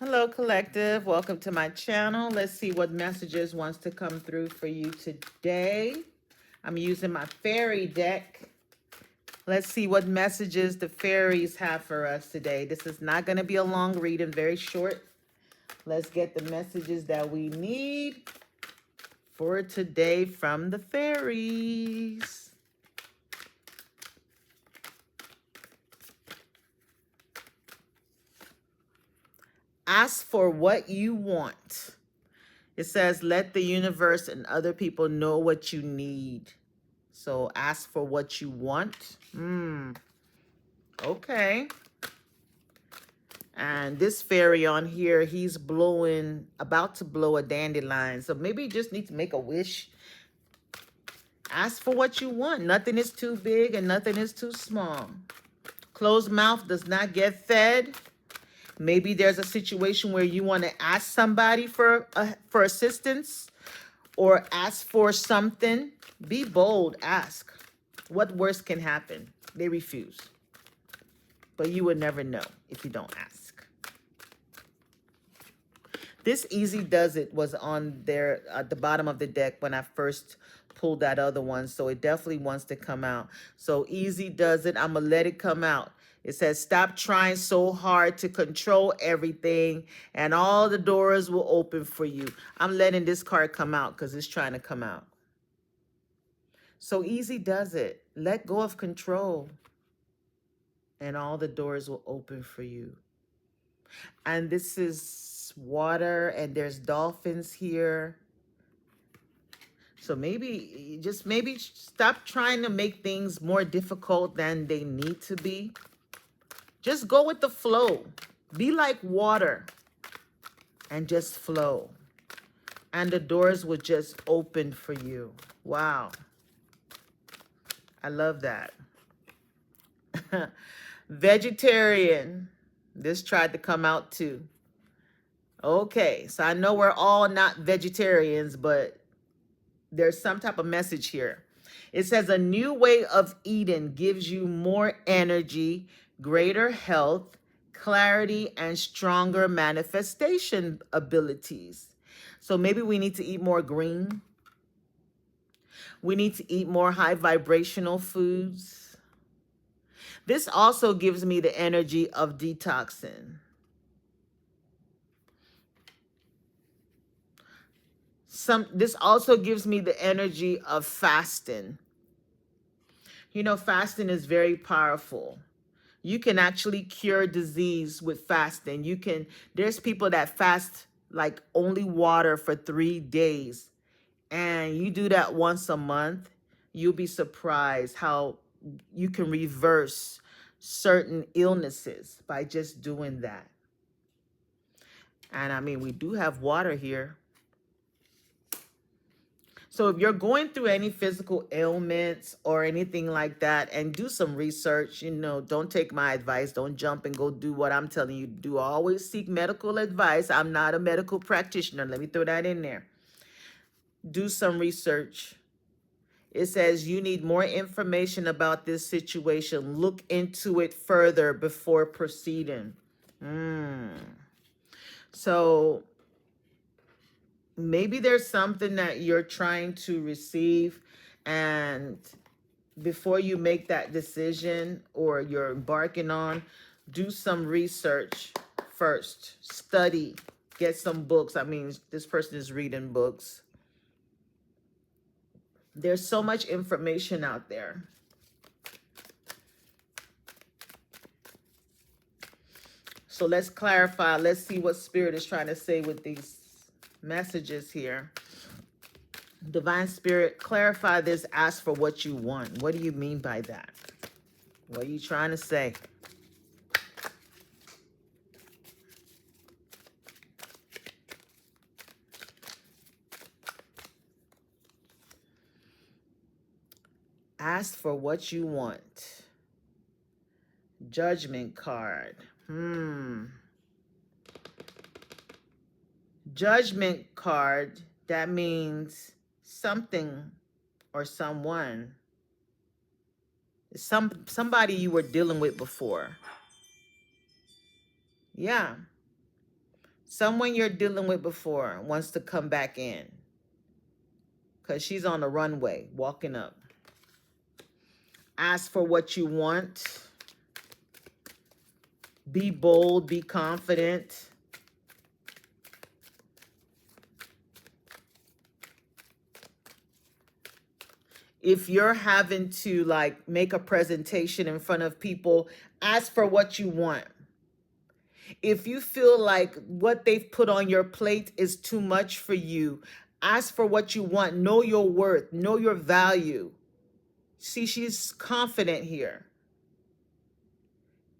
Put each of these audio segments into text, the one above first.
Hello, collective. Welcome to my channel. Let's see what messages wants to come through for you today. I'm using my fairy deck. Let's see what messages the fairies have for us today. This is not going to be a long read and very short. Let's get the messages that we need for today from the fairies. Ask for what you want. It says, let the universe and other people know what you need. So ask for what you want. Okay. And this fairy on here, he's about to blow a dandelion. So maybe you just need to make a wish. Ask for what you want. Nothing is too big and nothing is too small. Closed mouth does not get fed. Maybe there's a situation where you want to ask somebody for assistance or ask for something. Be bold. Ask. What worse can happen? They refuse. But you would never know if you don't ask. This Easy Does It was on there at the bottom of the deck when I first pulled that other one. So it definitely wants to come out. So Easy Does It. I'm going to let it come out. It says, stop trying so hard to control everything and all the doors will open for you. I'm letting this card come out because it's trying to come out. So Easy Does It. Let go of control and all the doors will open for you. And this is water and there's dolphins here. So maybe stop trying to make things more difficult than they need to be. Just go with the flow. Be like water and just flow. And the doors will just open for you. Wow. I love that. Vegetarian. This tried to come out too. Okay, so I know we're all not vegetarians, but there's some type of message here. It says a new way of eating gives you more energy, greater health, clarity, and stronger manifestation abilities. So maybe we need to eat more green. We need to eat more high vibrational foods. This also gives me the energy of detoxing. This also gives me the energy of fasting. You know, fasting is very powerful. You can actually cure disease with fasting. There's people that fast like only water for 3 days. And you do that once a month, you'll be surprised how you can reverse certain illnesses by just doing that. And I mean, we do have water here. So if you're going through any physical ailments or anything like that, and do some research, don't take my advice. Don't jump and go do what I'm telling you to do. Always seek medical advice. I'm not a medical practitioner. Let me throw that in there. Do some research. It says you need more information about this situation. Look into it further before proceeding. So maybe there's something that you're trying to receive, and before you make that decision or you're embarking on, do some research first. Study, get some books. I mean, this person is reading books. There's so much information out there. So let's clarify. Let's see what Spirit is trying to say with these messages here. Divine Spirit, clarify this. Ask for what you want. What do you mean by that? What are you trying to say? Ask for what you want. Judgment card. Judgment card, that means something or someone. Somebody you were dealing with before. Yeah. Someone you're dealing with before wants to come back in because she's on the runway, walking up. Ask for what you want. Be bold, be confident. If you're having to like make a presentation in front of people, ask for what you want. If you feel like what they've put on your plate is too much for you, ask for what you want. Know your worth, know your value. See, she's confident here.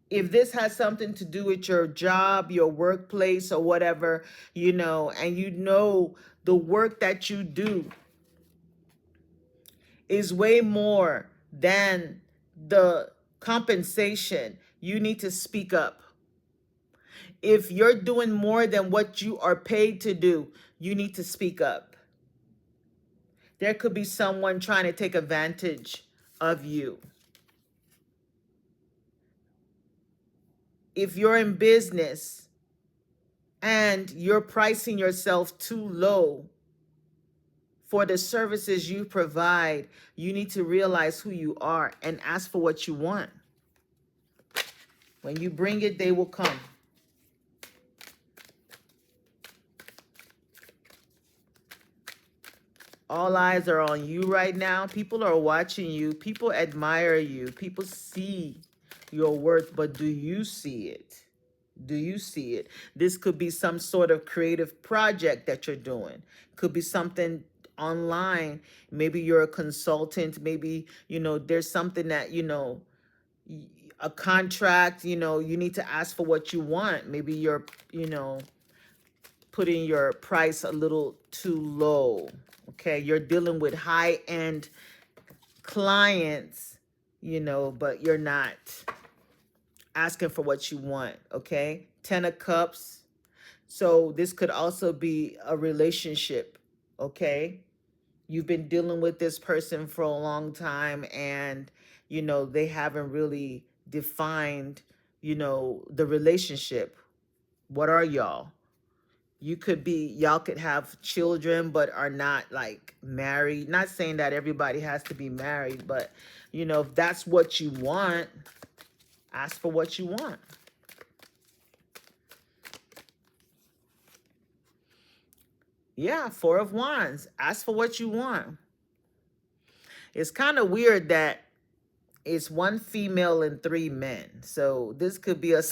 If this has something to do with your job, your workplace, or whatever, and you know the work that you do is way more than the compensation, you need to speak up. If you're doing more than what you are paid to do, you need to speak up. There could be someone trying to take advantage of you. If you're in business and you're pricing yourself too low for the services you provide, you need to realize who you are and ask for what you want. When you bring it, they will come. All eyes are on you right now. People are watching you. People admire you. People see your worth, but do you see it? Do you see it? This could be some sort of creative project that you're doing. Could be something online. Maybe you're a consultant. Maybe, there's something that, a contract, you need to ask for what you want. Maybe you're, putting your price a little too low. Okay, you're dealing with high-end clients, but you're not asking for what you want. Okay, 10 of Cups. So this could also be a relationship. Okay, you've been dealing with this person for a long time, and they haven't really defined the relationship. What are y'all? Y'all could have children, but are not like married. Not saying that everybody has to be married, but if that's what you want, ask for what you want. Yeah, Four of Wands. Ask for what you want. It's kind of weird that it's one female and 3 men. So this could be a...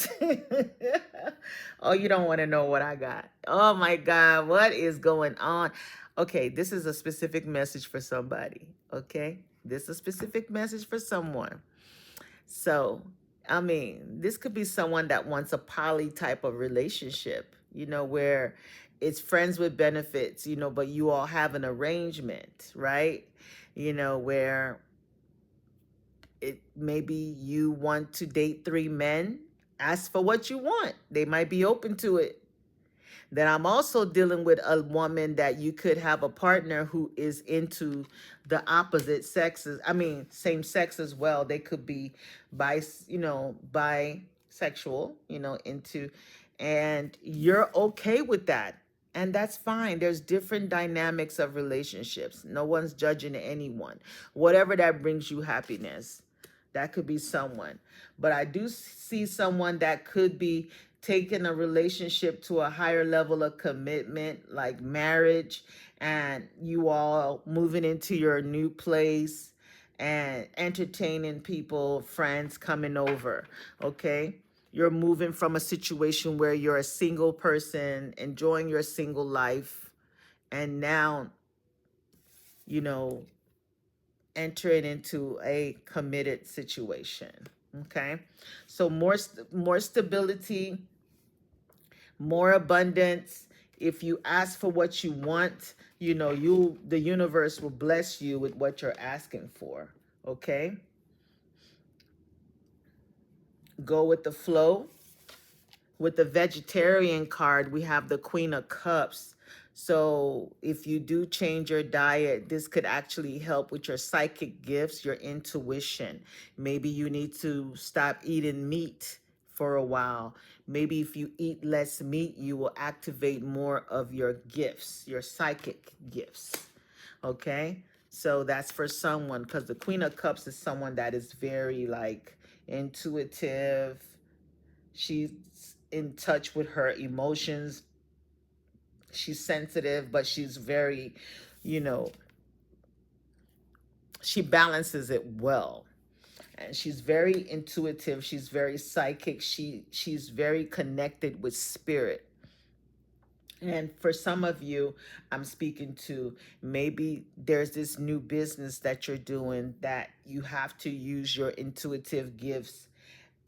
Oh, you don't want to know what I got. Oh my God, what is going on? Okay, this is a specific message for somebody. Okay, this is a specific message for someone. So, this could be someone that wants a poly type of relationship, where it's friends with benefits, but you all have an arrangement, right? Where maybe you want to date 3 men. Ask for what you want. They might be open to it. Then I'm also dealing with a woman that you could have a partner who is into the opposite sexes. Same sex as well. They could be bisexual, and you're okay with that. And that's fine. There's different dynamics of relationships. No one's judging anyone. Whatever that brings you happiness. That could be someone. But I do see someone that could be taking a relationship to a higher level of commitment, like marriage, and you all moving into your new place and entertaining people, friends coming over, okay? You're moving from a situation where you're a single person, enjoying your single life, and now, entering into a committed situation. Okay, so more stability, more abundance. If you ask for what you want, the universe will bless you with what you're asking for. Okay, go with the flow. With the vegetarian card, we have the Queen of Cups. So if you do change your diet, this could actually help with your psychic gifts, your intuition. Maybe you need to stop eating meat for a while. Maybe if you eat less meat, you will activate more of your gifts, your psychic gifts. Okay? So that's for someone, because the Queen of Cups is someone that is very like intuitive. She's in touch with her emotions. She's sensitive, but she's very, you know, she balances it well. And she's very intuitive, she's very psychic, she's very connected with spirit. And for some of you, I'm speaking to, maybe there's this new business that you're doing that you have to use your intuitive gifts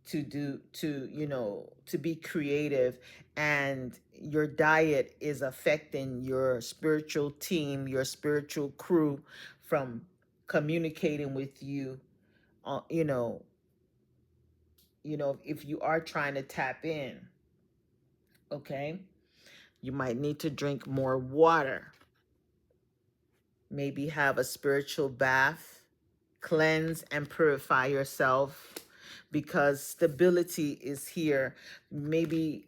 to do, to, you know, to be creative, and your diet is affecting your spiritual team, your spiritual crew from communicating with you, you know, if you are trying to tap in, okay, you might need to drink more water, maybe have a spiritual bath, cleanse and purify yourself, because stability is here. Maybe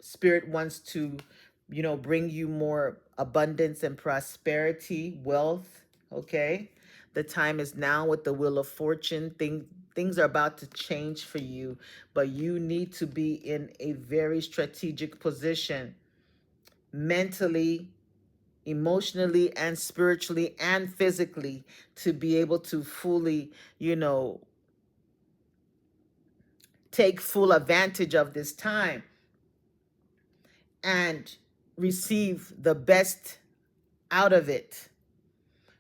spirit wants to, you know, bring you more abundance and prosperity, wealth, okay? The time is now with the wheel of fortune. Things are about to change for you, but you need to be in a very strategic position, mentally, emotionally, and spiritually, and physically, to be able to fully, you know, take full advantage of this time and receive the best out of it.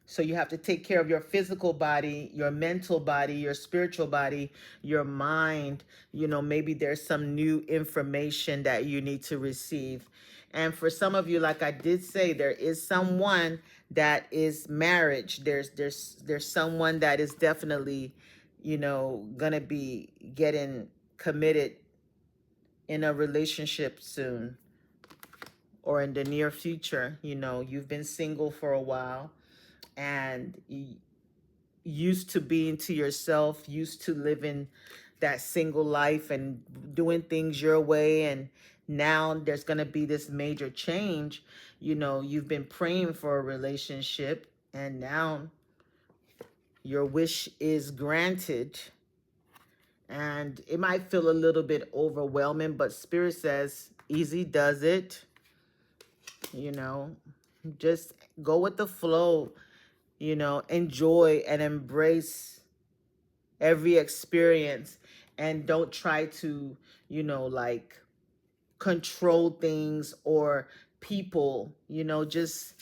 So you have to take care of your physical body, your mental body, your spiritual body, your mind. You know, maybe there's some new information that you need to receive. And for some of you, like I did say, there is someone that is marriage. There's someone that is definitely, you know, gonna be getting committed in a relationship soon or in the near future. You know, you've been single for a while, and used to being to yourself, used to living that single life and doing things your way, and now there's going to be this major change. You know, you've been praying for a relationship, and now your wish is granted. And it might feel a little bit overwhelming, but Spirit says easy does it. You know, just go with the flow, you know, enjoy and embrace every experience, and don't try to, you know, like control things or people, you know, just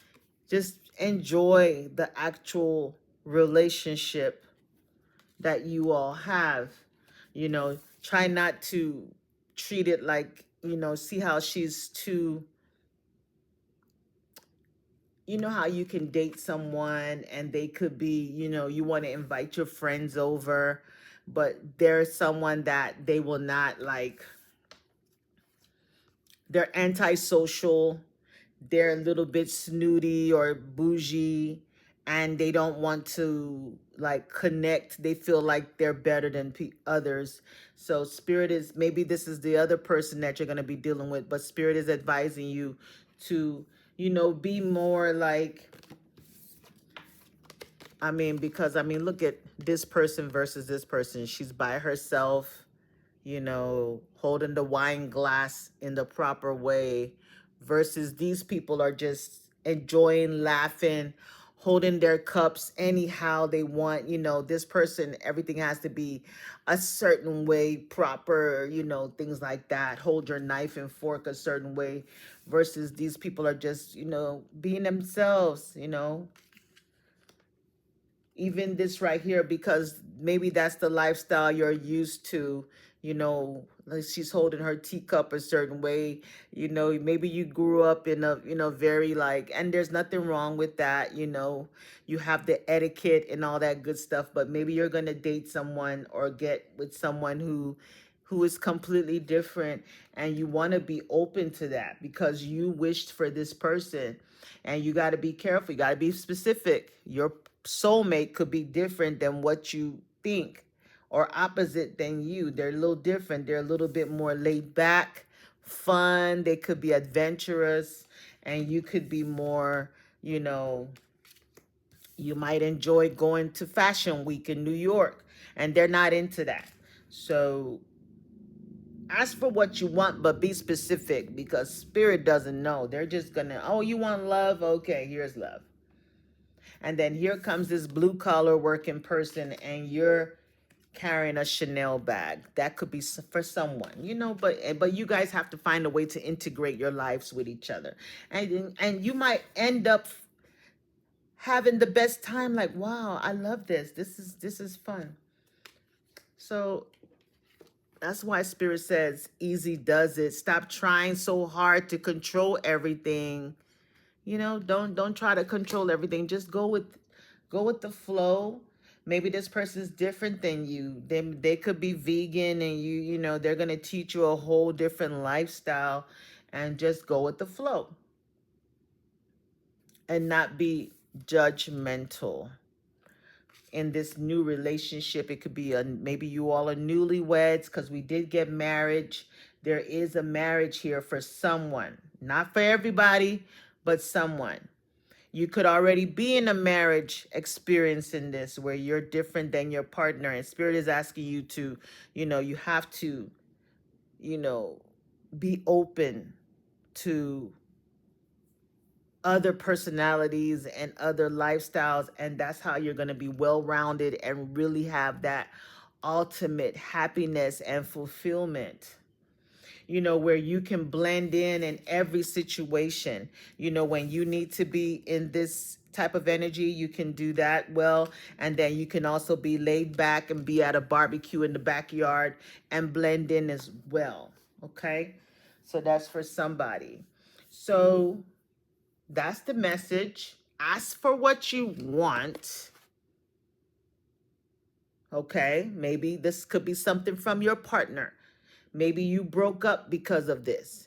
enjoy the actual relationship that you all have. You know, try not to treat it like, you know, see how she's too, you know how you can date someone and they could be, you know, you want to invite your friends over, but there's someone that they will not like, they're antisocial, they're a little bit snooty or bougie, and they don't want to like connect. They feel like they're better than others. So Spirit is, maybe this is the other person that you're going to be dealing with, but Spirit is advising you to, you know, be more like, I mean, because I mean, look at this person versus this person. She's by herself, you know, holding the wine glass in the proper way, versus these people are just enjoying, laughing, holding their cups anyhow they want. You know, this person, everything has to be a certain way, proper, you know, things like that. Hold your knife and fork a certain way, versus these people are just, you know, being themselves, you know. Even this right here, because maybe that's the lifestyle you're used to, you know, like she's holding her teacup a certain way, you know, maybe you grew up in a, you know, very like, and there's nothing wrong with that, you know, you have the etiquette and all that good stuff, but maybe you're going to date someone or get with someone who is completely different, and you want to be open to that because you wished for this person. And you got to be careful, you got to be specific. Your soulmate could be different than what you think or opposite than you. They're a little different. They're a little bit more laid back, fun. They could be adventurous, and you could be more, you know, you might enjoy going to Fashion Week in New York, and they're not into that. So ask for what you want, but be specific, because Spirit doesn't know. They're just gonna, oh, you want love? Okay, here's love. And then here comes this blue collar working person, and you're carrying a Chanel bag. That could be for someone, you know, but you guys have to find a way to integrate your lives with each other. And you might end up having the best time, like, wow, I love this. This is fun. So that's why Spirit says easy does it. Stop trying so hard to control everything. You know, don't try to control everything. Just go with the flow. Maybe this person's different than you. They could be vegan, and you know, they're going to teach you a whole different lifestyle, and just go with the flow and not be judgmental. In this new relationship, it could be maybe you all are newlyweds, because we did get marriage. There is a marriage here for someone, not for everybody, but someone. You could already be in a marriage experiencing this, where you're different than your partner, and Spirit is asking you to, you know, you have to, you know, be open to other personalities and other lifestyles, and that's how you're going to be well-rounded and really have that ultimate happiness and fulfillment, you know, where you can blend in every situation. You know, when you need to be in this type of energy, you can do that well, and then you can also be laid back and be at a barbecue in the backyard and blend in as well. Okay, so that's for somebody. So that's the message. Ask for what you want. Okay, maybe this could be something from your partner. Maybe you broke up because of this,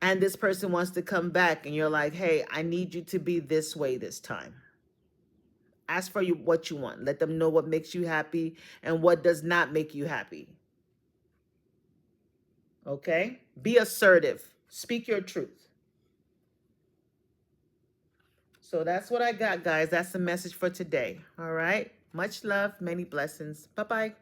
and this person wants to come back, and you're like, hey, I need you to be this way this time. Ask for what you want. Let them know what makes you happy and what does not make you happy. Okay? Be assertive. Speak your truth. So that's what I got, guys. That's the message for today. All right? Much love, many blessings. Bye-bye.